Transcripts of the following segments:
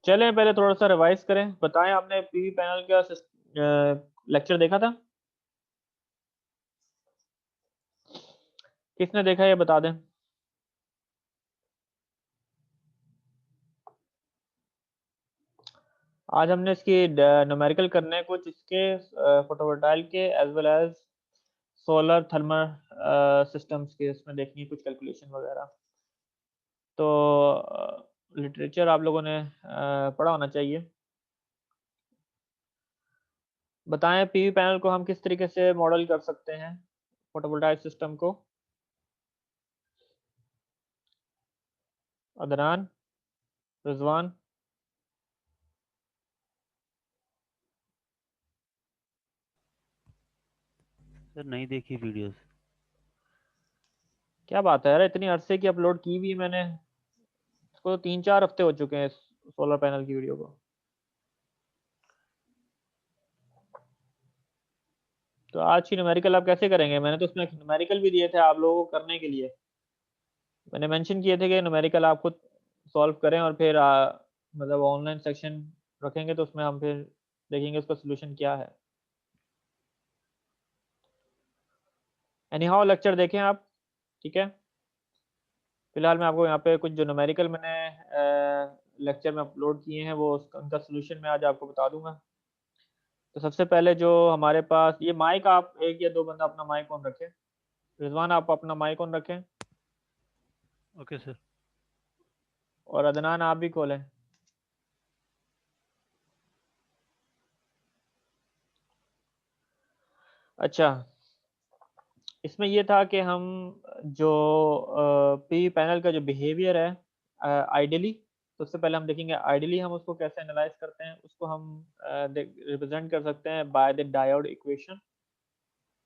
चलें पहले थोड़ा सा रिवाइज करें। बताएं, आपने पीवी पैनल का लेक्चर देखा था? किसने देखा ये बता दें। आज हमने इसकी न्यूमेरिकल करने हैं कुछ इसके फोटोवोल्टाइक के as well as solar thermal systems के, इसमें देखनी है कुछ कैलकुलेशन वगैरह। तो लिटरेचर आप लोगों ने पढ़ा होना चाहिए। बताएं पीवी पैनल को हम किस तरीके से मॉडल कर सकते हैं, फोटोवोल्टाइक सिस्टम को। अदनान, रिजवान। सर नहीं देखी वीडियोस। क्या बात है यार, इतनी अरसे की अपलोड की भी मैंने, इसको 3-4 हफ्ते हो चुके हैं इस सोलर पैनल की वीडियो को। तो आज की न्यूमेरिकल आप कैसे करेंगे? मैंने तो उसमें न्यूमेरिकल भी दिए थे आप लोगों को करने के लिए। मैंने मेंशन किए थे कि न्यूमेरिकल आप खुद सॉल्व करें और फिर मतलब ऑनलाइन सेक्शन रखेंगे तो उसमें हम फिर देखेंगे उसका सोल्यूशन क्या है। एनी हाउ लेक्चर देखें आप, ठीक है। फिलहाल मैं आपको यहाँ पे कुछ जो न्यूमेरिकल मैंने लेक्चर में अपलोड किए हैं वो उनका सोल्यूशन मैं आज आपको बता दूंगा। तो सबसे पहले जो हमारे पास ये माइक, आप एक या दो बंदा अपना माइक ऑन रखें। रिजवान आप अपना माइक ऑन रखें ओके सर। और अदनान आप भी खोलें। अच्छा, इसमें ये था कि हम जो पी पैनल का जो बिहेवियर है आइडियली, तो उससे पहले हम देखेंगे आइडियली हम उसको कैसे एनालाइज करते हैं। उसको हम रिप्रेजेंट कर सकते हैं बाय द डायोड इक्वेशन।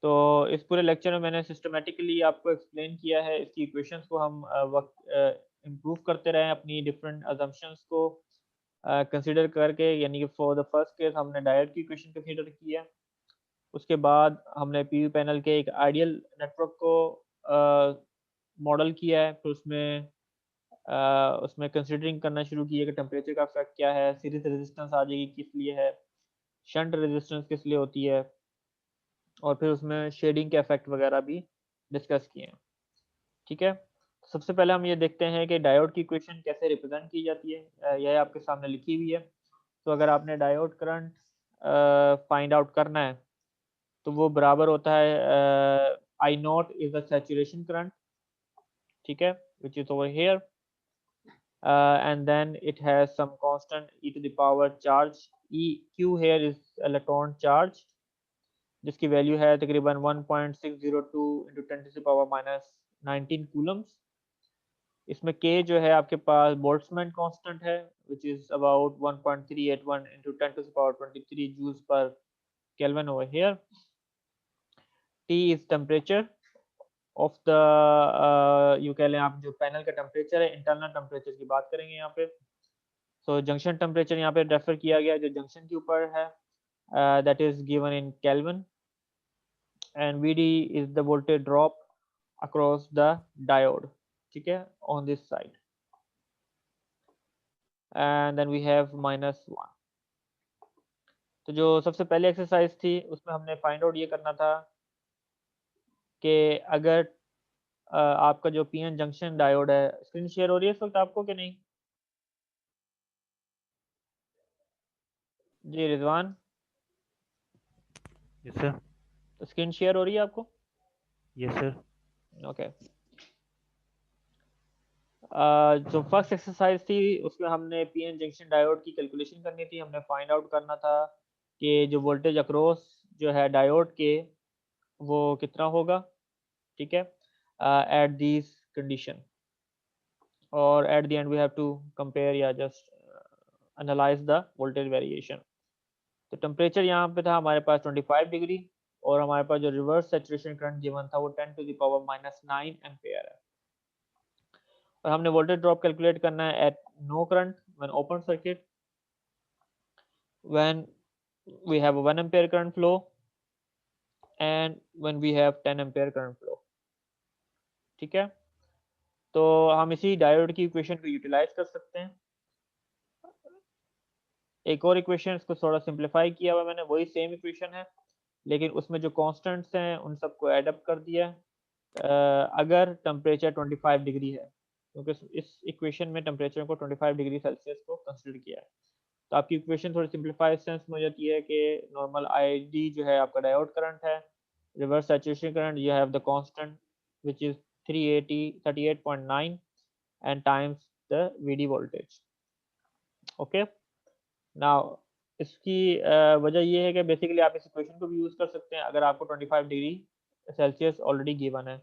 तो इस पूरे लेक्चर में मैंने सिस्टमेटिकली आपको एक्सप्लेन किया है, इसकी इक्वेशंस को हम वक्त इम्प्रूव करते रहे अपनी डिफरेंट अजम्पशंस को कंसिडर करके। यानी कि फॉर द फर्स्ट केस हमने डायोड की इक्वेशन कंसिडर किया, उसके बाद हमने पीवी पैनल के एक आइडियल नेटवर्क को मॉडल किया है। फिर उसमें कंसिडरिंग करना शुरू किया कि टेम्परेचर का इफेक्ट क्या है, सीरीज रेजिस्टेंस आ जाएगी किस लिए है, शंट रेजिस्टेंस किस लिए होती है, और फिर उसमें शेडिंग के इफेक्ट वगैरह भी डिस्कस किए हैं, ठीक है। सबसे पहले हम ये देखते हैं कि डायोड की इक्वेशन कैसे रिप्रेजेंट की जाती है। यह आपके सामने लिखी हुई है। तो अगर आपने डायोड करंट फाइंड आउट करना है तो वो बराबर होता है I naught is the saturation current, ठीक है, which is over here, and then it has some constant e to the power charge, e q here is electron charge जिसकी वैल्यू है तकरीबन 1.602 इंटू 10⁻⁻19 कूलम्स। इसमें k जो है आपके पास Boltzmann constant है which is about 1.381 into 10⁻23 joules per kelvin over here. T is temperature of the, you कह लें आप जो पैनल का टेम्परेचर है, इंटरनल टेम्परेचर की बात करेंगे यहाँ पे। सो जंक्शन टेम्परेचर यहाँ पे रेफर किया गया जो जंक्शन के ऊपर है, that is given in kelvin, and Vd is the voltage drop across the diode, ठीक है, on this side, and then we have -1। तो जो सबसे पहले एक्सरसाइज थी उसमें हमने फाइंड आउट ये करना था कि अगर आपका जो पीएन जंक्शन डायोड है, स्क्रीन शेयर हो रही है इस वक्त आपको कि नहीं? जी रिजवान, यस सर। तो स्क्रीन शेयर हो रही है आपको? Yes sir. ओके। जो फर्स्ट एक्सरसाइज थी उसमें हमने पीएन जंक्शन डायोड की कैलकुलेशन करनी थी। हमने फाइंड आउट करना था कि जो वोल्टेज अक्रॉस जो है डायोड के वो कितना होगा, ठीक है, एट दिस कंडीशन, और at the end we have to compare या just analyse the voltage variation. तो टेम्परेचर यहाँ पे था हमारे पास 25 डिग्री, और हमारे पास जो रिवर्स सेचुरेशन करंट गिवन था वो 10⁻⁹ एम्पेयर है। और हमने वोल्टेज ड्रॉप कैलकुलेट करना है at no current when open circuit, when we have a 1 ampere current flow, and when we have 10 ampere current flow, ठीक है। तो हम इसी डायोड की इक्वेशन को यूटिलाइज कर सकते हैं। एक और इक्वेशन, इसको थोड़ा सिंप्लीफाई किया हुआ मैंने, वही सेम इक्वेशन है लेकिन उसमें जो कांस्टेंट्स हैं उन सबको ऐड अप कर दिया है। अगर टेम्परेचर 25 डिग्री है, क्योंकि इस इक्वेशन में टेम्परेचर को 25 डिग्री सेल्सियस को कंसिडर किया है, तो आपकी इक्वेशन थोड़ी सिंप्लीफाइड सेंस में हो जाती है कि नॉर्मल आईडी जो है आपका डायोड करंट है, reverse saturation current you have the constant which is 38.9 and times the VD voltage. Okay, now इसकी वजह ये है कि बेसिकली आप इस इक्वेशन को भी यूज़ कर सकते हैं अगर आपको 25 डिग्री सेल्सियस ऑलरेडी गिवन है,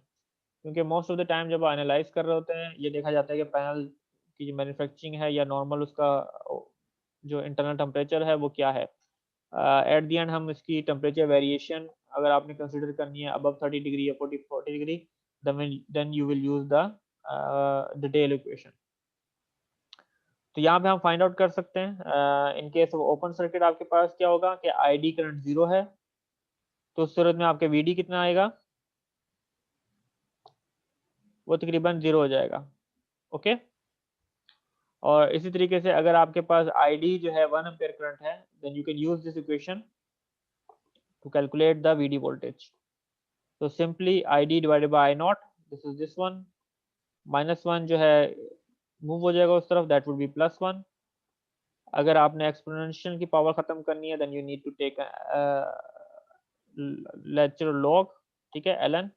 क्योंकि मोस्ट ऑफ द टाइम जब एनालाइज कर रहे होते हैं ये देखा जाता है कि पैनल की जो मैन्युफैक्चरिंग है या नॉर्मल उसका जो इंटरनल टेम्परेचर है वो क्या है। एट द एंड हम इसकी टेम्परेचर वेरिएशन अगर आपने कंसिडर करनी है अबव 30 डिग्री या 40 degree, then you will use the detail equation. तो यहाँ पे हम फाइंड आउट कर सकते हैं in case of open circuit आपके पास क्या होगा कि आईडी करंट 0 है, तो उस सूरत में आपके वीडी कितना आएगा, वो तकरीबन 0 हो जाएगा। ओके, और इसी तरीके से अगर आपके पास आईडी जो है 1 एम्पीयर करंट है, then you can use this equation to calculate the VD voltage. तो simply ID divided by I naught, this is this one, -1 जो है मूव हो जाएगा उस तरफ, दैट वुड बी +1। अगर आपने एक्सपोनेंशियल की पावर खत्म करनी है then you need to take lecture log, ठीक है, ln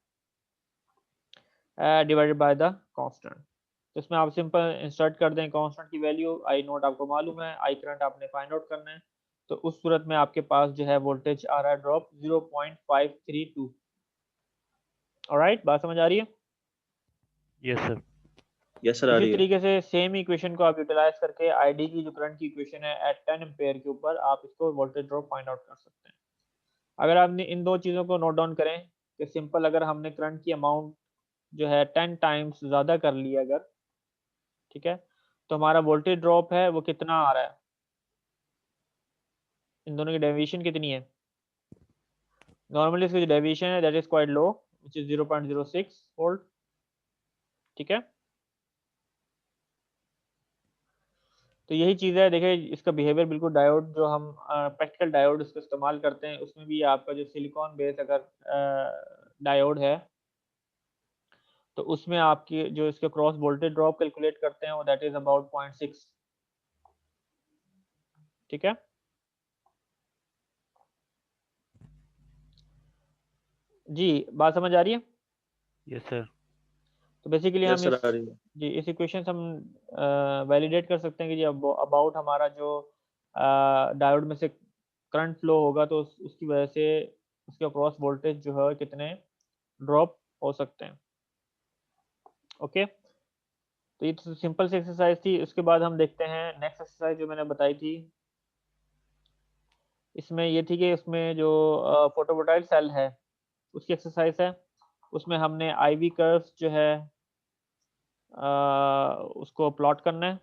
divided by the constant. तो इसमें आप सिंपल इंसर्ट कर दें कांस्टेंट की वैल्यू, आई नोट आपको मालूम है, आई करंट आपने फाइंड आउट करना है, तो उस सूरत में आपके पास जो है वोल्टेज आ रहा है ड्रॉप 0.532। ऑलराइट, बात समझ आ रही है? Yes sir. यस सर, आ इसी रही है। तरीके से सेम इक्वेशन को आप यूटिलाइज करके आईडी की जो करंट की इक्वेशन है एट 10 एम्पेयर के ऊपर आप इसको वोल्टेज ड्रॉप फाइंड आउट कर सकते हैं। अगर आपने इन दो चीज़ों को नोट डाउन करें कि सिंपल अगर हमने करंट की अमाउंट जो है 10 टाइम्स ज़्यादा कर लिया अगर, ठीक है, तो हमारा वोल्टेज ड्रॉप है वो कितना आ रहा है, इन दोनों की डेविएशन कितनी है। नॉर्मली इसकी जो डेविएशन है that is quite low which is 0.06 volt, ठीक है। तो यही चीज़ है, देखिए इसका बिहेवियर बिल्कुल डायोड जो हम प्रैक्टिकल डायोड इसको इस्तेमाल करते हैं उसमें भी आपका जो सिलिकॉन बेस अगर डायोड है तो उसमें आपकी जो इसके क्रॉस वोल्टेज ड्रॉप कैलकुलेट करते हैं वो दैट इज अबाउट 0.6, ठीक है। जी, बात समझ आ रही है? Yes sir. तो बेसिकली यस हम सर, इस आ रही है। जी इस इक्वेशन से हम वैलिडेट कर सकते हैं कि जी अबाउट हमारा जो डायोड में से करंट फ्लो होगा तो उसकी वजह से उसके अक्रॉस वोल्टेज जो है कितने ड्रॉप हो सकते हैं। ओके, तो ये तो सिंपल सी एक्सरसाइज थी। उसके बाद हम देखते हैं नेक्स्ट एक्सरसाइज जो मैंने बताई थी। इसमें ये थी कि उसमें जो फोटोवोल्टाइक सेल है उसकी एक्सरसाइज है, उसमें हमने आईवी कर्व्स जो है उसको प्लॉट करना है।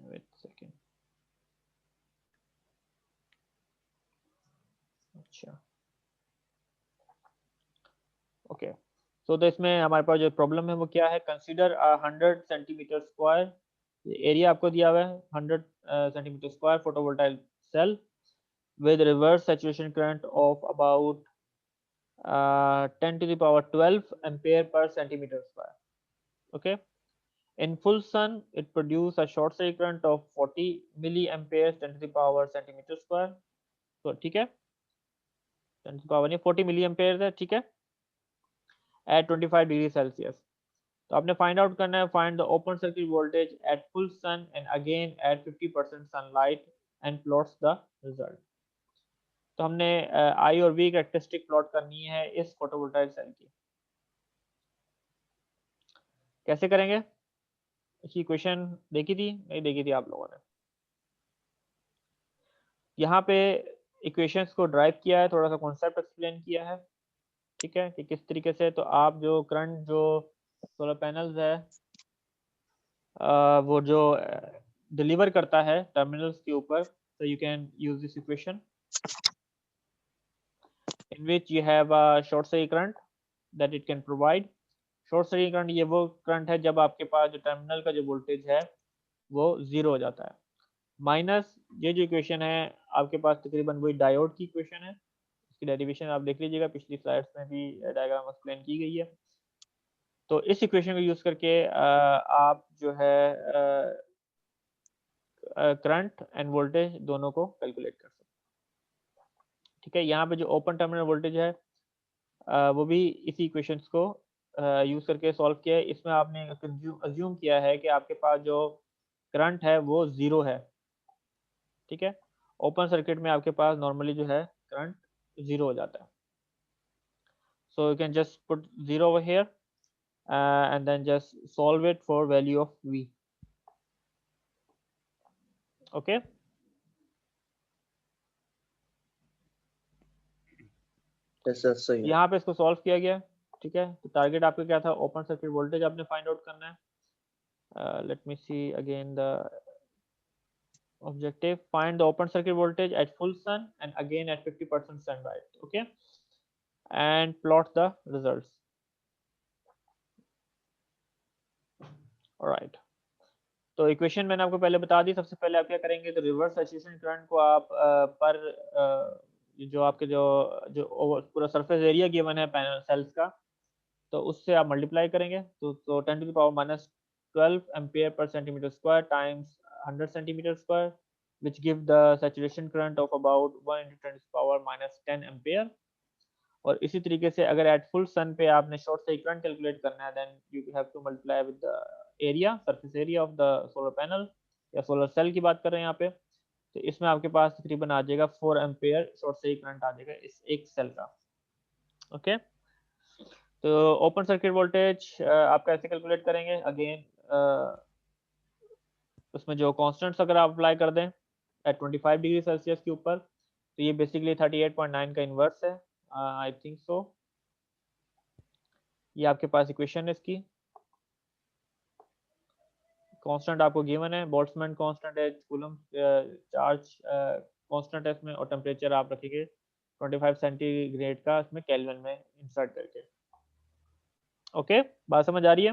वेट सेकेंड, अच्छा ओके। सो तो इसमें हमारे पास जो प्रॉब्लम है वो क्या है, कंसीडर 100 सेंटीमीटर स्क्वायर एरिया आपको दिया हुआ है, 100 centimetre square photovoltaic cell with reverse saturation current of about 10 to the power 12 ampere per centimeter square. Okay, in full sun it produce a short circuit current of 40 milliamperes 10 to the power centimeter square. तो ठीक है, 10 to the power नहीं 40 milliamperes है, ठीक है, at 25 degree Celsius. तो आपने find out करना है, find the open circuit voltage at full sun and again at 50% sunlight and plots the result. तो हमने आई और वी कैरेक्टरिस्टिक प्लॉट करनी है इस फोटोवोल्टाइक सेल की। कैसे करेंगे, इसकी इक्वेशन देखी थी नहीं देखी थी आप लोगों ने? यहाँ पे इक्वेशंस को ड्राइव किया है, थोड़ा सा कॉन्सेप्ट एक्सप्लेन किया है, ठीक है, कि किस तरीके से। तो आप जो करंट जो सोलर पैनल्स है वो जो डिलीवर करता है टर्मिनल्स के ऊपर, so you can use this equation in which you have a short circuit current that it can provide. Short circuit current ये वो करंट है जब आपके पास जो टर्मिनल का जो वोल्टेज है वो 0 हो जाता है, माइनस ये जो इक्वेशन है आपके पास तकरीबन वही डायोड की इक्वेशन है, इसकी डेरिवेशन आप देख लीजिएगा, पिछली स्लाइड्स में भी डायग्राम एक्सप्लेन की गई है। तो इस इक्वेशन को यूज करके आप जो है करंट एंड वोल्टेज दोनों को कैलकुलेट कर सकते हैं। ठीक है, यहाँ पे जो ओपन टर्मिनल वोल्टेज है वो भी इसी इक्वेशंस को यूज करके सॉल्व किया है। इसमें आपने अज्यूम किया है कि आपके पास जो करंट है वो जीरो है। ठीक है, ओपन सर्किट में आपके पास नॉर्मली जो है करंट जीरो हो जाता है। सो you can just put zero over here and then just solve it for value of v. Okay, सही है। यहाँ पे इसको सॉल्व किया गया। ठीक है, तो टारगेट आपका क्या था, ओपन सर्किट वोल्टेज आपने फाइंड आउट करना है। Let me see again the objective, find the open circuit voltage at full sun and again at 50% sunlight. Okay, and plot the results. Alright, तो इक्वेशन मैंने आपको पहले बता दी। सबसे पहले आप क्या करेंगे, तो रिवर्स सैचुरेशन करंट को आप पर जो आपके जो पूरा सरफेस एरिया गिवन है पैनल सेल्स का, तो उससे आप मल्टीप्लाई करेंगे। तो 10⁻⁻12 ampere per centimetre square times 100 centimetre square which give the saturation current of about 1 × 10⁻⁻10 ampere. और इसी तरीके से अगर एट फुल सन पे आपने शॉर्ट सर्किट करंट कैलकुलेट करना है, then you have to multiply with the area, surface area of the solar panel या सोलर सेल की बात कर रहे हैं यहाँ पे। तो इसमें आपके पास तकरीबन आ जाएगा 4 एम्पियर शॉर्ट सर्किट करंट आ जाएगा इस एक सेल का। ओके, तो ओपन सर्किट वोल्टेज आप कैसे कैलकुलेट करेंगे, अगेन उसमें जो कॉन्स्टेंट्स अगर आप अप्लाई कर दें एट 25 डिग्री सेल्सियस के ऊपर, तो ये बेसिकली 38.9 का इन्वर्स है, आई थिंक सो। ये आपके पास इक्वेशन है इसकी। कांस्टेंट आपको गिवन है, बोल्ट्जमैन कांस्टेंट है, कूलम्ब चार्ज कांस्टेंट है इसमें, और टेम्परेचर आप रखेंगे 25 सेंटीग्रेड का इसमें केल्विन में इंसर्ट करके। ओके, बात समझ आ रही है?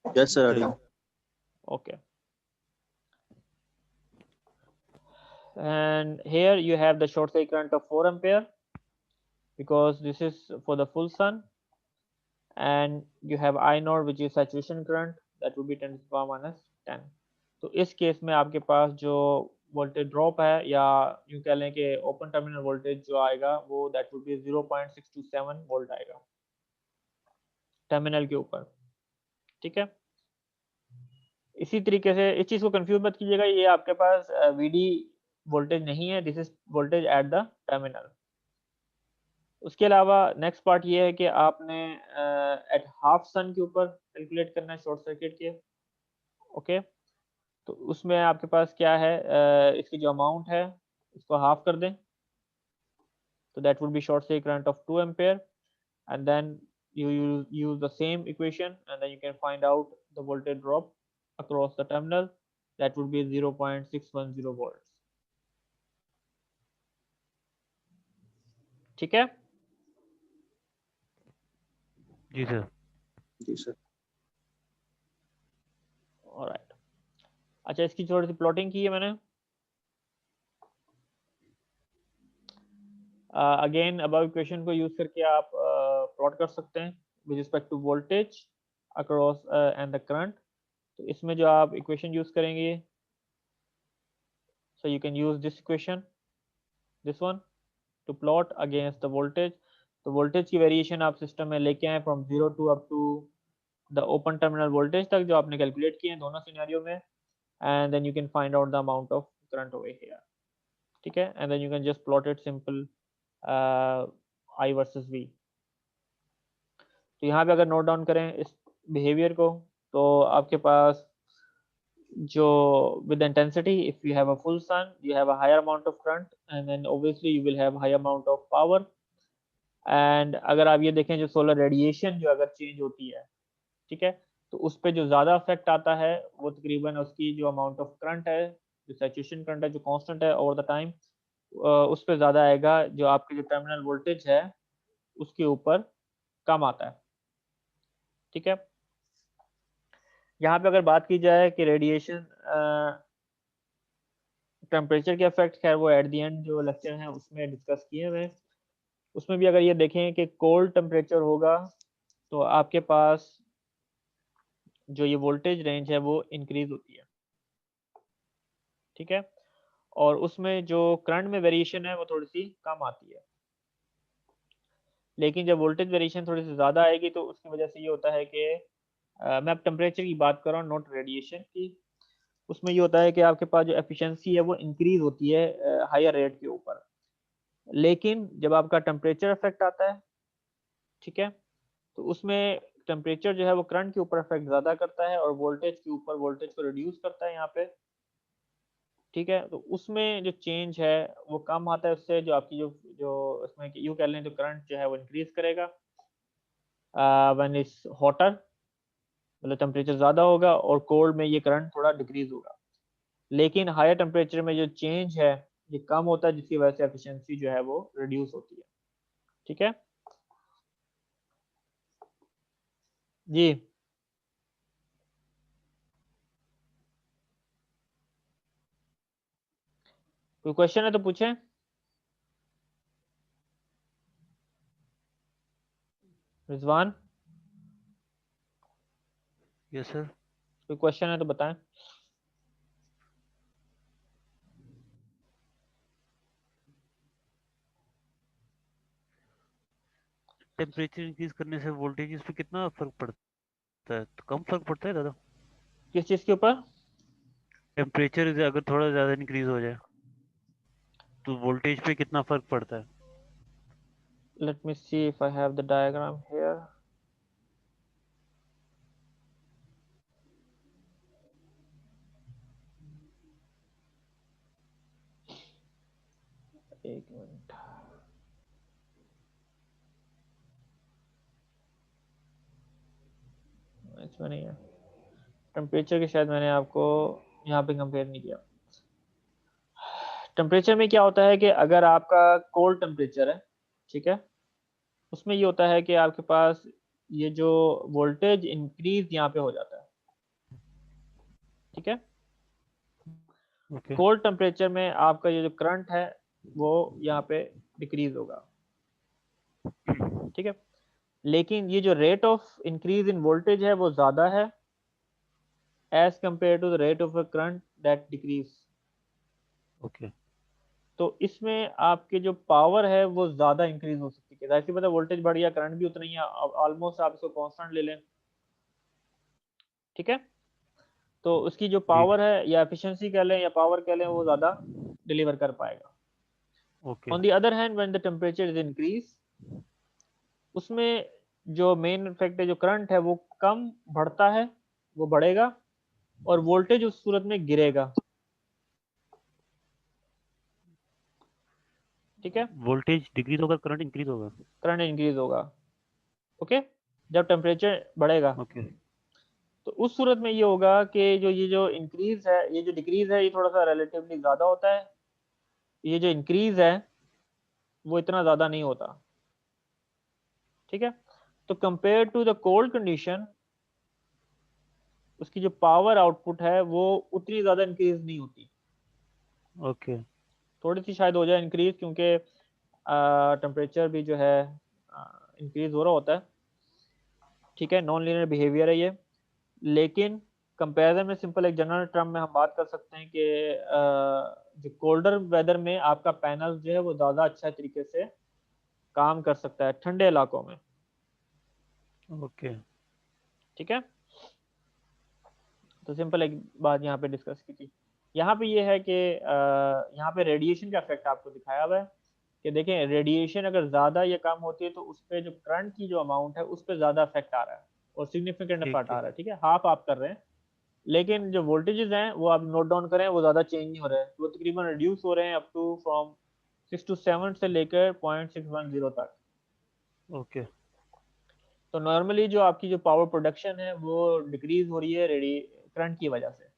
Yes sir. Okay, and here you have the short circuit current of 4 ampere because this is for the full sun, and you have I naught which is saturation current, that would be 10⁻⁻10। तो इस case में आपके पास जो voltage drop है, या यूं कह लें कि ओपन टर्मिनल वोल्टेज जो आएगा वो दैट वुड बी 0.627 वोल्ट आएगा टर्मिनल के ऊपर। ठीक है, इसी तरीके से इस चीज को कंफ्यूज मत कीजिएगा, ये आपके पास वीडी वोल्टेज नहीं है, this is voltage at the terminal. उसके अलावा नेक्स्ट पार्ट ये है कि आपने एट हाफ सन के ऊपर कैलकुलेट करना है शॉर्ट सर्किट के। ओके, तो उसमें आपके पास क्या है, इसकी जो अमाउंट है इसको हाफ कर दें, तो that would be short circuit current of 2 ampere, and then you use the same equation and then you can find out the voltage drop across the terminal, that would be 0.610 volts। ठीक है, जी sir. जी sir. Alright, अच्छा इसकी थोड़ी सी plotting की है मैंने। अगेन अबव इक्वेशन को यूज करके आप प्लॉट कर सकते हैं with respect to voltage across and the current. तो इसमें जो आप इक्वेशन यूज करेंगे, so you can use this equation, this one, to plot against the voltage. तो वोल्टेज की वेरिएशन आप सिस्टम में लेके आए from 0 to up to the open terminal voltage तक, जो आपने कैलकुलेट किए हैं दोनों सिनेरियो में, and then you can find out the amount of current over here. ठीक है, and then you can just plot it simple I versus V। तो यहाँ पे अगर नोट डाउन करें इस बिहेवियर को, तो आपके पास जो with intensity, if you have a full sun you have a higher amount of current and then obviously you will have high amount of power। and अगर आप ये देखें जो सोलर रेडिएशन जो अगर चेंज होती है, ठीक है, तो उस पर जो ज़्यादा इफेक्ट आता है वो तकरीबन उसकी जो अमाउंट ऑफ करंट है, जो सैचुरेशन करंट है जो कांस्टेंट है ओवर द टाइम, उस पर ज़्यादा आएगा, जो आपके जो टर्मिनल वोल्टेज है उसके ऊपर कम आता है। ठीक है, यहाँ पे अगर बात की जाए कि रेडिएशन टेम्परेचर के इफेक्ट खैर वो एट द एंड जो लेक्चर है उसमें डिस्कस किए हुए हैं। उसमें भी अगर ये देखें कि कोल्ड टेम्परेचर होगा तो आपके पास जो ये वोल्टेज रेंज है वो इंक्रीज होती है, ठीक है, और उसमें जो करंट में वेरिएशन है वो थोड़ी सी कम आती है। लेकिन जब वोल्टेज वेरिएशन थोड़ी सी ज़्यादा आएगी तो उसकी वजह से ये होता है कि मैं अब टेम्परेचर की बात कर रहा हूँ, नॉट रेडिएशन की। उसमें ये होता है कि आपके पास जो एफिशिएंसी है वो इंक्रीज होती है हायर रेट के ऊपर। लेकिन जब आपका टेम्परेचर इफेक्ट आता है, ठीक है, तो उसमें टेम्परेचर जो है वो करंट के ऊपर इफेक्ट ज़्यादा करता है और वोल्टेज के ऊपर वोल्टेज को रिड्यूस करता है यहाँ पे, ठीक है। तो उसमें जो चेंज है वो कम आता है, उससे जो आपकी जो जो उसमें यूँ कह लें जो करंट जो है वो इंक्रीज करेगा व्हेन इट्स हॉटर, मतलब टेम्परेचर ज़्यादा होगा, और कोल्ड में ये करंट थोड़ा डिक्रीज होगा। लेकिन हायर टेम्परेचर में जो चेंज है ये कम होता है, जिसकी वजह से एफिशिएंसी जो है वो रिड्यूस होती है, ठीक है जी। कोई क्वेश्चन है तो पूछें। Rizwan, yes sir. कोई क्वेश्चन है तो बताएं। टेम्परेचर इंक्रीज करने से वोल्टेज पे कितना फर्क पड़ता है? तो कम फर्क पड़ता है ज़्यादा? किस चीज़ के ऊपर? टेम्परेचर अगर थोड़ा ज़्यादा इंक्रीज हो जाए तो वोल्टेज पे कितना फर्क पड़ता है? Let me see if I have the diagram here. एक मिनट, इसमें नहीं है टेम्परेचर के, शायद मैंने आपको यहाँ पे कंपेयर नहीं किया। टेम्परेचर में क्या होता है कि अगर आपका कोल्ड टेम्परेचर है, ठीक है, उसमें ये होता है कि आपके पास ये जो वोल्टेज इंक्रीज यहाँ पे हो जाता है, ठीक है। ओके। कोल्ड टेम्परेचर में आपका ये जो करंट है वो यहाँ पे डिक्रीज होगा, ठीक है। लेकिन ये जो rate of increase in voltage है वो ज़्यादा है as compare to the rate of a current that decrease. Okay. तो इसमें आपके जो पावर है वो ज़्यादा इंक्रीज हो सकती है। जाहिर सी बात है, वोल्टेज बढ़ गया करंट भी उतना ही है, ऑलमोस्ट आप इसको कांस्टेंट ले लें, ठीक है। तो उसकी जो जी। पावर है या एफिशिएंसी कह लें या पावर कह लें वो ज़्यादा डिलीवर कर पाएगा। Okay. On the other hand when the temperature is increase, उसमें जो मेन इफेक्ट है जो करंट है वो कम बढ़ता है, वो बढ़ेगा, और वोल्टेज उस सूरत में गिरेगा, ठीक है। वोल्टेज डिक्रीज होगा, करंट इंक्रीज होगा। करंट इंक्रीज होगा, ओके, जब टेम्परेचर बढ़ेगा। ओके। तो उस सूरत में ये होगा कि जो ये जो इंक्रीज है, ये जो डिक्रीज है ये थोड़ा सा रिलेटिवली ज़्यादा होता है, ये जो इंक्रीज है वो इतना ज़्यादा नहीं होता, ठीक है। तो compare to the cold condition, उसकी जो पावर आउटपुट है वो उतनी ज़्यादा इंक्रीज नहीं होती। ओके। थोड़ी सी शायद हो जाए इंक्रीज, क्योंकि टेम्परेचर भी जो है इंक्रीज हो रहा होता है, ठीक है, नॉन लीनियर बिहेवियर है ये। लेकिन कंपैरिजन में सिंपल एक जनरल टर्म में हम बात कर सकते हैं कि जो कोल्डर वेदर में आपका पैनल जो है वो ज़्यादा अच्छा तरीके से काम कर सकता है ठंडे इलाकों में, ओके। ठीक है। तो सिंपल एक बात यहाँ पे डिस्कस की थी। यहाँ पे ये है कि यहाँ पे रेडिएशन का इफेक्ट आपको दिखाया हुआ है कि देखें रेडिएशन अगर ज़्यादा या कम होती है तो उस पर जो करंट की जो अमाउंट है उस पर ज़्यादा इफेक्ट आ रहा है और सिग्निफिकेंट ठीक इफेक्ट आ ठीक। रहा है, ठीक है, हाफ आप कर रहे हैं। लेकिन जो वोल्टेजेस हैं वो आप नोट डाउन करें, वो ज़्यादा चेंज नहीं हो रहे हैं, वो तकरीबन रिड्यूस हो रहे हैं अप टू फ्रॉम 6 to 7 से लेकर 0.610 तक। ओके। तो नॉर्मली जो आपकी जो पावर प्रोडक्शन है वो डिक्रीज हो रही है रेडी करंट की वजह से,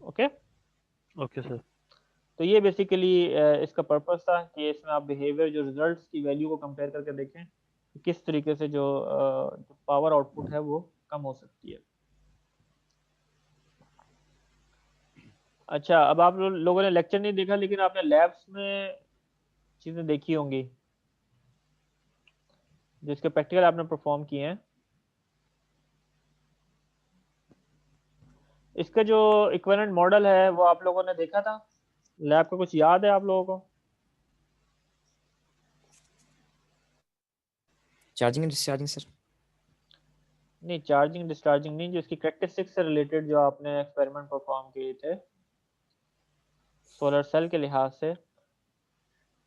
ओके। Okay sir. तो ये बेसिकली इसका पर्पस था कि इसमें आप बिहेवियर जो रिजल्ट्स की वैल्यू को कंपेयर करके देखें कि किस तरीके से जो पावर आउटपुट है वो कम हो सकती है। अच्छा, अब आप लोगों ने लेक्चर नहीं देखा, लेकिन आपने लैब्स में चीजें देखी होंगी जिसके प्रैक्टिकल आपने परफॉर्म किए हैं। इसका जो इक्विवेलेंट मॉडल है वो आप लोगों ने देखा था लैब का, कुछ याद है आप लोगों को? Charging and discharging sir. नहीं, चार्जिंग डिस्चार्जिंग नहीं, जो इसकी कैरेक्टरिस्टिक्स से रिलेटेड जो आपने एक्सपेरिमेंट परफॉर्म किए थे सोलर सेल के लिहाज से,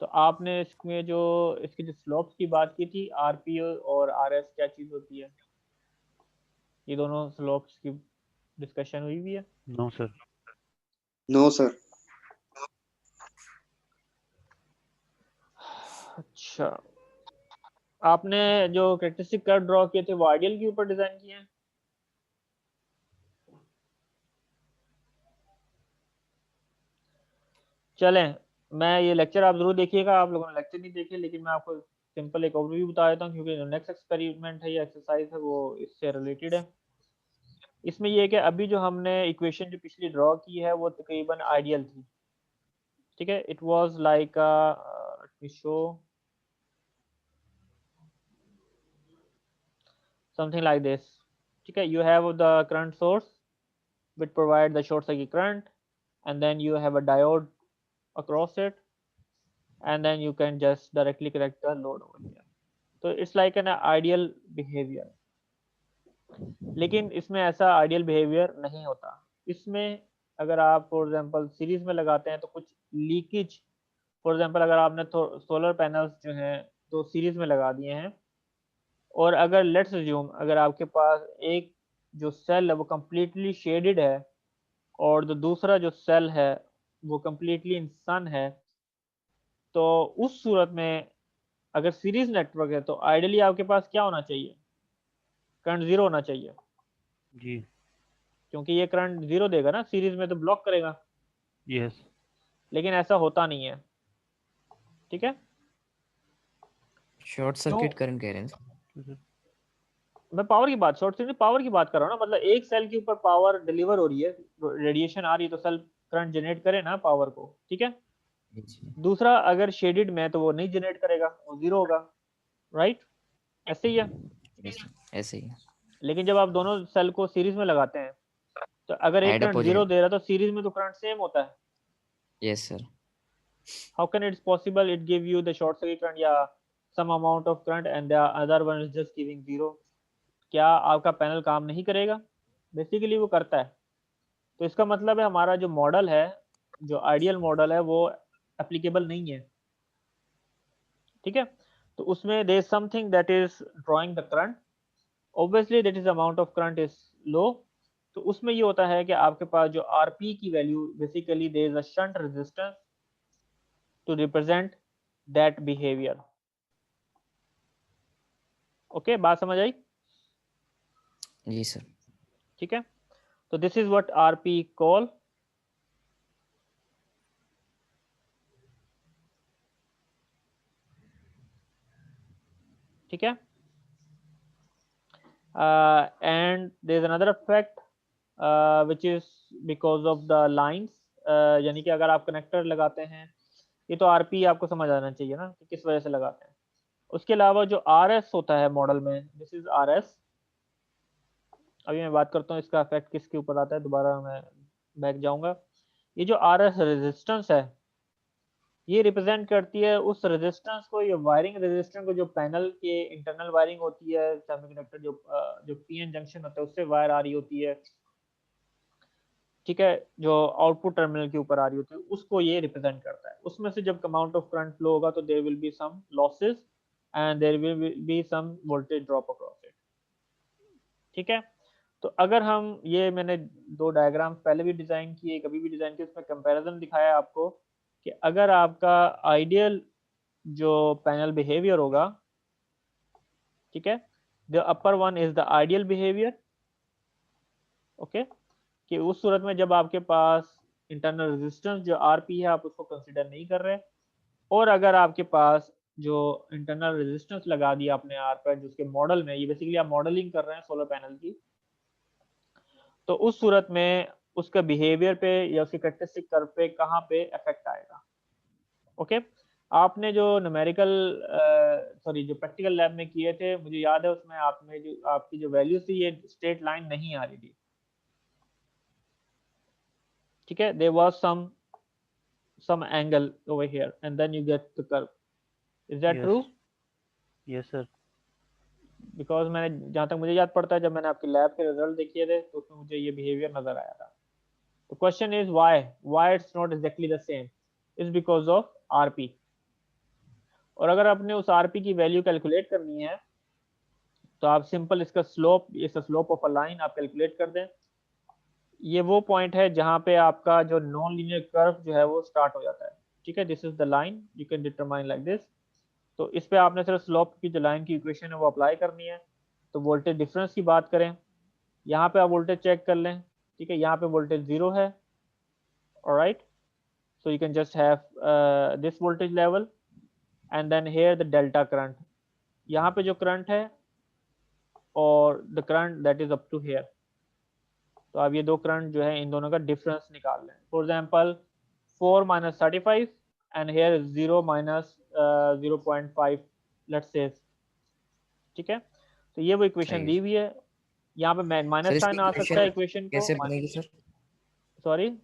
तो आपने इसमें जो इसकी जो स्लोप्स की बात की थी, आरपी और आरएस क्या चीज होती है, ये दोनों स्लोप्स की डिस्कशन हुई भी है? No sir. No sir. अच्छा, आपने जो कैरेक्टरिस्टिक कर्व ड्रॉ किए थे वो आइडियल के ऊपर डिजाइन किए हैं? चलें, मैं ये लेक्चर आप जरूर देखिएगा, आप लोगों ने लेक्चर नहीं देखे, लेकिन मैं आपको सिंपल एक ओवरव्यू बता देता हूँ, क्योंकि जो नेक्स्ट एक्सपेरिमेंट है या एक्सरसाइज है वो इससे रिलेटेड है। इसमें ये है कि अभी जो हमने इक्वेशन जो पिछली ड्रॉ की है वो तकरीबन आइडियल थी, ठीक है। It was like let me show something like this, ठीक है। You have the current source which provide the short circuit current, and then you have a diode across it, and then you can just directly connect the load over here. So it's like an ideal behavior, लेकिन इसमें ऐसा ideal behaviour नहीं होता। इसमें अगर आप for example series में लगाते हैं तो कुछ लीकेज, फॉर एग्जांपल अगर आपने सोलर पैनल्स जो हैं तो सीरीज में लगा दिए हैं, और अगर लेट्स अज्यूम अगर आपके पास एक जो सेल है वो कम्प्लीटली शेडेड है और जो दूसरा जो सेल है वो कम्प्लीटली इन सन है, तो उस सूरत में अगर सीरीज नेटवर्क है तो आइडियली आपके पास क्या होना चाहिए? करंट जीरो होना चाहिए, जी। क्योंकि ये करंट जीरो देगा ना, सीरीज में तो ब्लॉक करेगा। यस। लेकिन ऐसा होता नहीं है, ठीक है। शॉर्ट सर्किट करंट कह रहे हैं सर। मैं पावर की बात, शॉर्ट सर्किट पावर की बात कर रहा हूँ ना, मतलब एक सेल के ऊपर पावर डिलीवर हो रही है, रेडिएशन आ रही है तो सेल करंट जनरेट करे ना पावर को, ठीक है। जी दूसरा अगर शेडेड में तो वो नहीं जनरेट करेगा, वो जीरो होगा, राइट? ऐसे ही है। यस ऐसे ही लेकिन जब आप दोनों सेल को सीरीज में लगाते हैं तो अगर एक ऐड अप करंट हो जीरो जाएगा। दे रहा है तो सीरीज में तो करंट सेम होता है। Yes sir. How can its possible it give you the short circuit current या some amount of current and the other one is just giving zero? क्या आपका पैनल काम नहीं करेगा? बेसिकली वो करता है। तो इसका मतलब है हमारा जो मॉडल है, जो आइडियल मॉडल है, वो एप्लीकेबल नहीं है, ठीक है। तो उसमें there is something that is drawing the current, obviously that is amount of current is low. तो उसमें ये होता है कि आपके पास जो आरपी की value, basically there is a shunt resistance to represent that behaviour. Okay, बात समझ आई? जी सर। ठीक है, तो this is what RP call. ठीक है, and there is another effect which is because of the lines, यानी कि अगर आप कनेक्टर लगाते हैं, ये तो आरपी आपको समझ आना चाहिए ना कि किस वजह से लगाते हैं। उसके अलावा जो आरएस होता है मॉडल में, दिस इज आरएस। अभी मैं बात करता हूँ इसका इफेक्ट किसके ऊपर आता है, दोबारा मैं बैक जाऊंगा। ये जो आरएस रेजिस्टेंस है ये रिप्रेजेंट करती है उस रेजिस्टेंस को, ये वायरिंग रेजिस्टेंस को, जो पैनल के इंटरनल वायरिंग होती है, सेमीकंडक्टर जो पीएन जंक्शन होता है उससे वायर आ रही होती है, ठीक है, जो आउटपुट टर्मिनल के ऊपर आ रही होती है, उसको ये रिप्रेजेंट करता है। उसमें से जब अमाउंट ऑफ करंट फ्लो होगा तो there will be some losses and there will be some voltage drop across it, ठीक है। तो अगर हम, ये मैंने दो डायग्राम पहले भी डिजाइन किए, कभी भी डिजाइन किए, उसमें कंपैरिजन दिखाया आपको कि अगर आपका आइडियल जो पैनल बिहेवियर होगा, ठीक है, the upper one is the ideal behaviour, okay, कि उस सूरत में जब आपके पास इंटरनल रेजिस्टेंस जो आरपी है आप उसको कंसीडर नहीं कर रहे, और अगर आपके पास जो इंटरनल रेजिस्टेंस लगा दिया आपने आर पर, जिसके मॉडल में, ये बेसिकली आप मॉडलिंग कर रहे हैं सोलर पैनल की, तो उस सूरत में उसका बिहेवियर पे या उसकी कैरेक्टरिस्टिक कर्व पे कहाँ पे इफेक्ट आएगा। ओके, आपने जो न्यूमेरिकल जो प्रैक्टिकल लैब में किए थे, मुझे याद है उसमें आपने जो आपकी जो वैल्यू थी ये स्ट्रेट लाइन नहीं आ रही थी, ठीक है, there was some angle over here and then you get the curve. Is that true? Yes sir. Because मैंने जहाँ तक मुझे याद पड़ता है, जब मैंने आपके लैब के रिजल्ट देखे थे तो उसमें मुझे ये बिहेवियर नजर आया था। तो question is why it's not exactly the same, is because of RP. और अगर आपने उस आरपी की वैल्यू कैलकुलेट करनी है तो आप सिंपल इसका स्लोप ऑफ अ लाइन आप कैलकुलेट कर दें। ये वो पॉइंट है जहाँ पे आपका जो नॉन लीनियर कर्व जो है वो स्टार्ट हो जाता है, ठीक है, this is the line you can determine like this. तो इस पे आपने सिर्फ स्लोप की जो लाइन की इक्वेशन है वो अप्लाई करनी है। तो वोल्टेज डिफरेंस की बात करें, यहाँ पे आप वोल्टेज चेक कर लें, ठीक है, यहाँ पे वोल्टेज 0 है, alright, so you can just have this voltage level and then here the delta current, यहाँ पे जो करंट है और the current that is up to here। तो आप ये दो करंट जो है इन दोनों का डिफरेंस निकाल लें। For example 4 minus 35 and here is 0 minus 0.5 let's say, ठीक है। तो ये वो इक्वेशन दी हुई है, यहाँ पे सर माइनस इसकी साइन आ सकता है इक्वेशन कैसे को, बनेगी सर? सॉरी,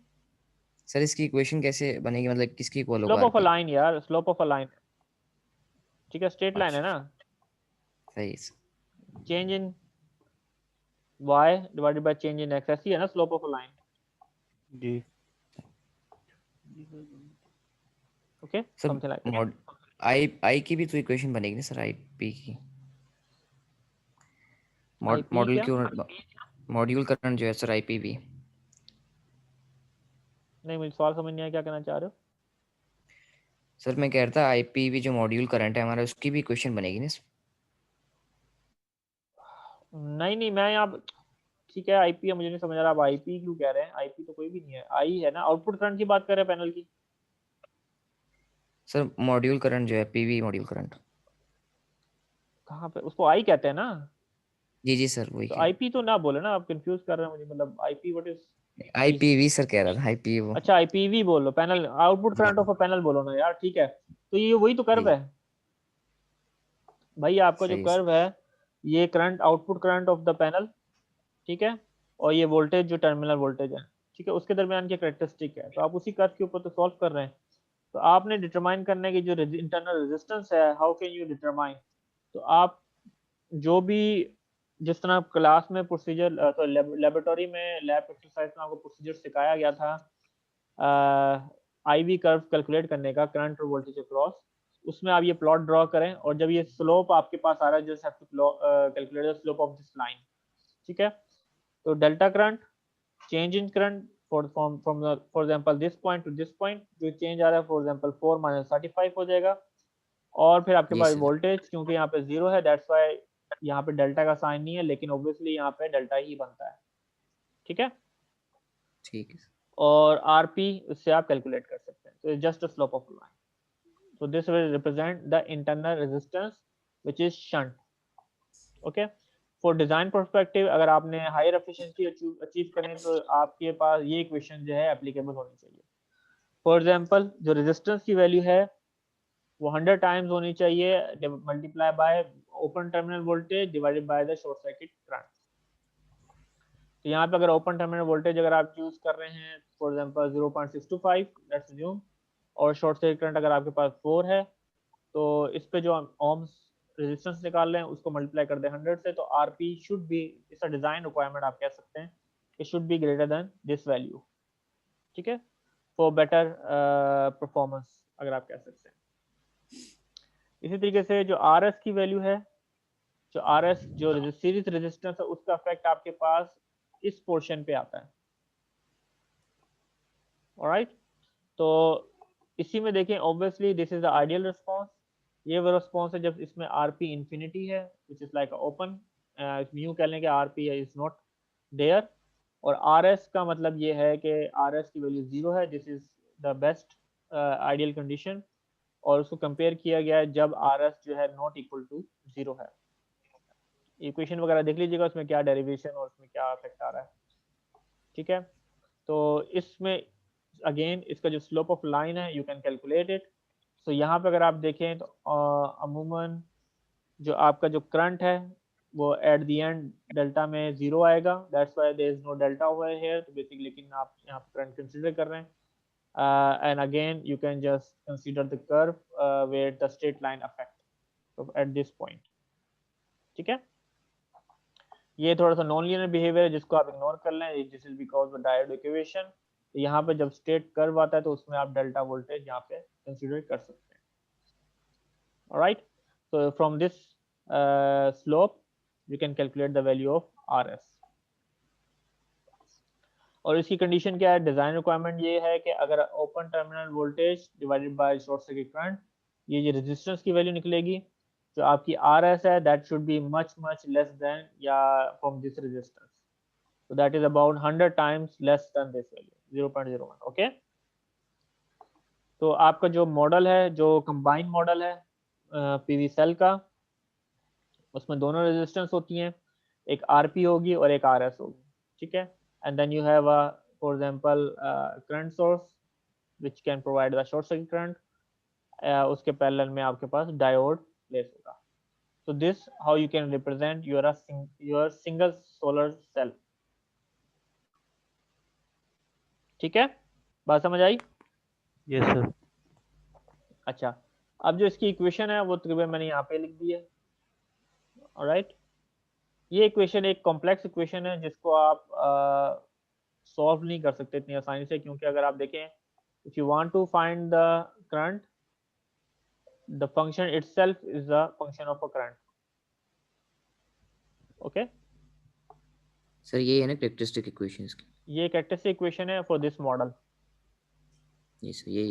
सर इसकी इक्वेशन कैसे बनेगी, मतलब किसकी इक्वल होगा slope of a RP? Line यार, स्लोप ऑफ अ लाइन, ठीक है, स्ट्रेट लाइन है अच्छा ना, सही है sir. Change in y divided by change in x, ऐसी है ना स्लोप ऑफ अ लाइन। जी okay, sir something like that. Mod I की भी तो इक्वेशन बनेगी ना सर, आईपी की IP मॉड्यूल क्या? क्यों मॉड्यूल करंट जो है सर आईपीवी। नहीं, मुझे सवाल समझ नहीं आया, क्या कहना चाह रहे हो? सर मैं कह रहा था आईपीवी जो मॉड्यूल करंट है हमारा उसकी भी इक्वेशन बनेगी ना सर? नहीं नहीं, मैं यहाँ, ठीक है आईपी है, मुझे नहीं समझ आ रहा आप आईपी क्यों कह रहे हैं, आईपी तो कोई भी नहीं है, आई है ना, आउटपुट करंट की बात कर रहे हैं पैनल की। सर मॉड्यूल करंट जो है पीवी मॉड्यूल करंट। कहाँ पे उसको आई कहते हैं ना, जी जी सर वही तो कह रहा आईपी तो ना बोले ना, आप कंफ्यूज कर रहे हैं मुझे, मतलब आईपी व्हाट इज हूँ। आई? आईपीवी सर कह रहा था, आईपीवी वो। अच्छा आईपीवी बोलो, panel output current of a panel बोलो ना यार, ठीक है, तो ये वही तो कर्व जी है भाई, आपका जो सही है कर्व है ये current, output current of the panel, ठीक है, और ये वोल्टेज जो टर्मिनल वोल्टेज है, ठीक है, उसके दरमियान की कैरेक्टरिस्टिक है। तो आप उसी कर्व के ऊपर तो सॉल्व कर रहे हैं, तो आपने डिटरमाइन करना है कि जो इंटरनल रेजिस्टेंस है, हाउ कैन यू डिटरमाइन। तो आप जो भी, जिस तरह क्लास में प्रोसीजर, तो लेबोरेटरी में लैब एक्सरसाइज में आपको प्रोसीजर सिखाया गया था आईवी कर्व कैलकुलेट करने का, करंट और वोल्टेज अक्रॉस, उसमें आप ये प्लॉट ड्रॉ करें और जब ये स्लोप आपके पास आ रहा है, just have to calculate the slope of this line, ठीक है। तो delta current, change in current for example this point to this point, जो चेंज आ रहा है फॉर एग्जांपल 4 minus 35 हो जाएगा, और फिर आपके जी पास सर। वोल्टेज, क्योंकि यहाँ पे 0 है दैट्स व्हाई यहाँ पे डेल्टा का साइन नहीं है, लेकिन ऑब्वियसली यहाँ पे डेल्टा ही बनता है, ठीक है। ठीक है और आरपी उससे आप कैलकुलेट कर सकते हैं, तो just a slope of line, so this will represent the internal resistance which is shunt, okay। for design perspective, अगर आपने हायर एफिशिएंसी अचीव करनी तो आपके पास ये इक्वेशन जो है एप्लीकेबल होनी चाहिए। फॉर एग्जांपल जो रेजिस्टेंस की वैल्यू है वो 100 टाइम्स होनी चाहिए multiply by open terminal voltage divided by the short circuit current. तो यहाँ पे अगर ओपन टर्मिनल वोल्टेज अगर आप यूज कर रहे हैं फॉर एग्जांपल 0.625 लेट्स अज्यूम, और शॉर्ट सर्किट करंट अगर आपके पास 4 है, तो इस पे जो ohms रेजिस्टेंस निकाल रहे हैं उसको मल्टीप्लाई कर दें 100 से, तो RP should be, it's a design requirement आप कह सकते हैं, it should be greater than this value, ठीक है, फॉर बेटर परफॉर्मेंस अगर आप कह सकते हैं। इसी तरीके से जो आर एस की वैल्यू है, जो आर एस जो सीरीज रेजिस्टेंस है, उसका इफेक्ट आपके पास इस पोर्शन पे आता है, ऑलराइट। तो इसी में देखें obviously this is the ideal response, ये वो रिस्पांस है जब इसमें आरपी इंफिनिटी है विच इज लाइक ओपन, यूं कह लें कि आरपी इज नॉट देयर, और आर एस का मतलब ये है कि आर एस की वैल्यू 0 है, this is the best ideal condition, और उसको कंपेयर किया गया है जब आर एस जो है नॉट इक्वल टू 0 है। इक्वेशन वगैरह देख लीजिएगा उसमें क्या डेरिवेशन और उसमें क्या इफेक्ट आ रहा है, ठीक है। तो इसमें अगेन इसका जो स्लोप ऑफ लाइन है यू कैन कैलकुलेट इट। सो यहाँ पे अगर आप देखें तो अमूमन जो आपका जो करंट है वो एट द एंड डेल्टा में 0 आएगा, that's why there is no delta over here. तो बेसिकली लेकिन आप यहाँ पे करंट कंसीडर कर रहे हैं, and again you can just consider the curve where the straight line affect at this point. ठीक है, ये थोड़ा सा नॉन लीनियर बिहेवियर है जिसको आप इग्नोर कर लें, this is because of diode equation. यहाँ पे जब स्ट्रेट कर्व आता है तो उसमें आप डेल्टा वोल्टेज यहाँ पे कंसीडर कर सकते हैं। Alright, so from this slope you can calculate the value of RS। और इसकी कंडीशन क्या है, डिजाइन रिक्वायरमेंट ये है कि अगर open terminal voltage divided by short circuit current, ये रेजिस्टेंस की वैल्यू निकलेगी, जो आपकी RS है that should be much less than या from this resistance, so that is about 100 times less than this value 0.01। Okay, तो आपका जो मॉडल है, जो कंबाइंड मॉडल है पीवी सेल का, उसमें दोनों रेजिस्टेंस होती हैं, एक आरपी होगी और एक आरएस होगी। ठीक है, and then you have a for example current source which can provide the short circuit current, उसके पैरेलल में आपके पास डायोड प्लेस होगा। So this how you can represent your single solar cell. ठीक है, बात समझ आई? Yes sir. अच्छा, अब जो इसकी इक्वेशन है वो तकरीबन मैंने यहाँ पे लिख दी है। ऑलराइट, ये इक्वेशन एक कॉम्प्लेक्स इक्वेशन है जिसको आप सॉल्व नहीं कर सकते इतनी आसानी से, क्योंकि अगर आप देखें if you want to find the current, the function itself is the function of a current. Okay, sir ये है ना कैरेक्टरिस्टिक इक्वेशंस की? ये कैरेक्टरिस्टिक इक्वेशन है फॉर दिस मॉडल, ये सर ये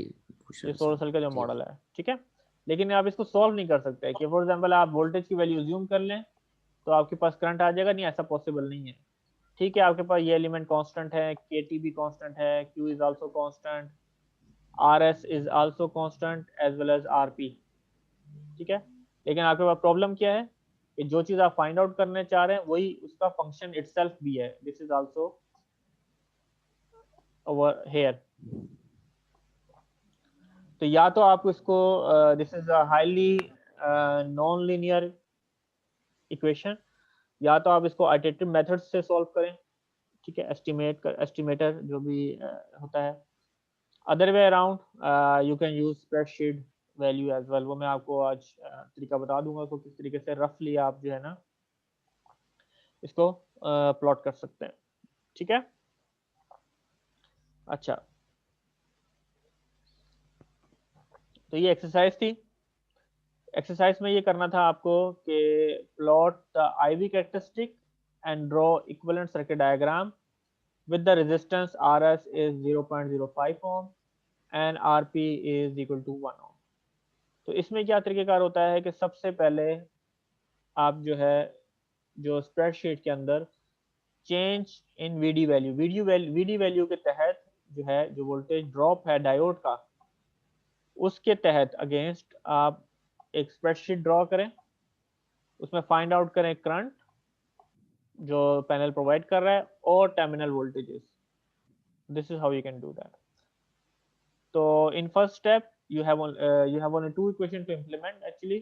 पूछ ये रहा सोलर था सेल का जो जी। मॉडल है। ठीक है, लेकिन आप इसको सॉल्व नहीं कर सकते कि फॉर एग्जांपल आप वोल्टेज की वैल्यू अज्यूम कर लें तो आपके पास करंट आ जाएगा, नहीं, ऐसा पॉसिबल नहीं है। ठीक है, आपके पास ये एलिमेंट कांस्टेंट है, केटी भी कांस्टेंट है, Q is also constant, RS is also constant as well as RP। ठीक है, लेकिन आपके पास प्रॉब्लम क्या है कि जो चीज आप फाइंड आउट करने चाह रहे हैं वही उसका फंक्शन इटसेल्फ भी है, this is also over here. तो या तो आप इसको this is a highly non linear equation, या तो आप इसको आइटरेटिव मेथड से सॉल्व करें। ठीक है, एस्टिमेटर जो भी होता है, other way around you can use spreadsheet value as well. वो मैं आपको आज तरीका बता दूंगा तो किस तरीके से रफली आप जो है ना इसको प्लॉट कर सकते हैं। ठीक है, अच्छा, तो ये एक्सरसाइज थी। एक्सरसाइज में ये करना था आपको कि plot the IV characteristic and draw equivalent circuit diagram with the resistance RS is 0.05 ohm and RP is equal to 1 ohm। तो इसमें क्या तरीकेकार होता है कि सबसे पहले आप जो है जो स्प्रेडशीट के अंदर change in VD value, VD value के तहत जो है जो वोल्टेज ड्रॉप है डायोड का, उसके तहत अगेंस्ट आप एक स्प्रेडशीट ड्रॉ करें, उसमें फाइंड आउट करें करंट जो पैनल प्रोवाइड कर रहा है और terminal voltages. This is how you can do that. तो in first step you have only two equation to implement actually।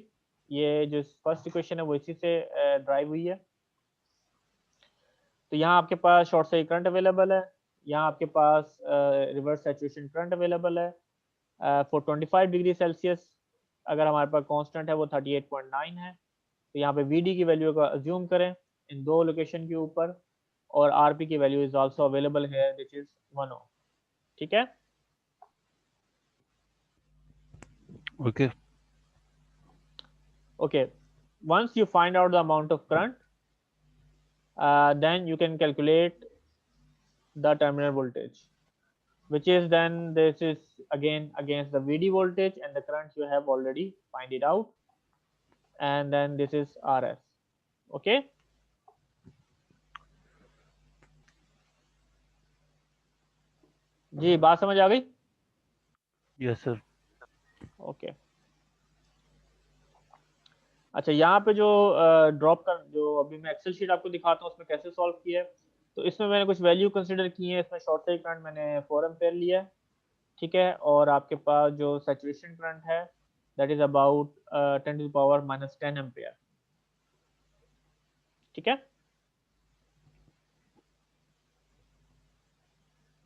ये जो फर्स्ट इक्वेशन है वो इसी से ड्राइव हुई है। तो यहाँ आपके पास शॉर्ट सर्किट करंट अवेलेबल है, यहाँ आपके पास रिवर्स सैचुरेशन करंट अवेलेबल है फॉर 25 डिग्री सेल्सियस। अगर हमारे पास कांस्टेंट है वो 38.9 है, तो यहाँ पे VD की वैल्यू का अज्यूम करें इन दो लोकेशन के ऊपर, और RP की वैल्यू इज आल्सो अवेलेबल है विच इज 1 ohm। ठीक है, okay. okay, once you find out the amount of current, then you can calculate the terminal voltage, which is then this is again against the VD voltage and the current you have already find it out, and then this is RS। okay, जी बात समझ आ गई? Yes sir. Okay, अच्छा, यहाँ पे जो drop कर जो अभी मैं एक्सेल शीट आपको दिखाता हूँ उसमें कैसे सॉल्व किया है। तो इसमें मैंने कुछ वैल्यू कंसिडर की है। इसमें शॉर्ट सर्किट करंट मैंने 4 एम्पेयर लिया है, ठीक है, और आपके पास जो सैचुरेशन करंट है दैट इज अबाउट 10⁻⁻10 एम्पेयर, ठीक है।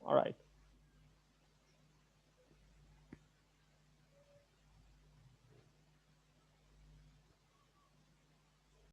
ऑलराइट,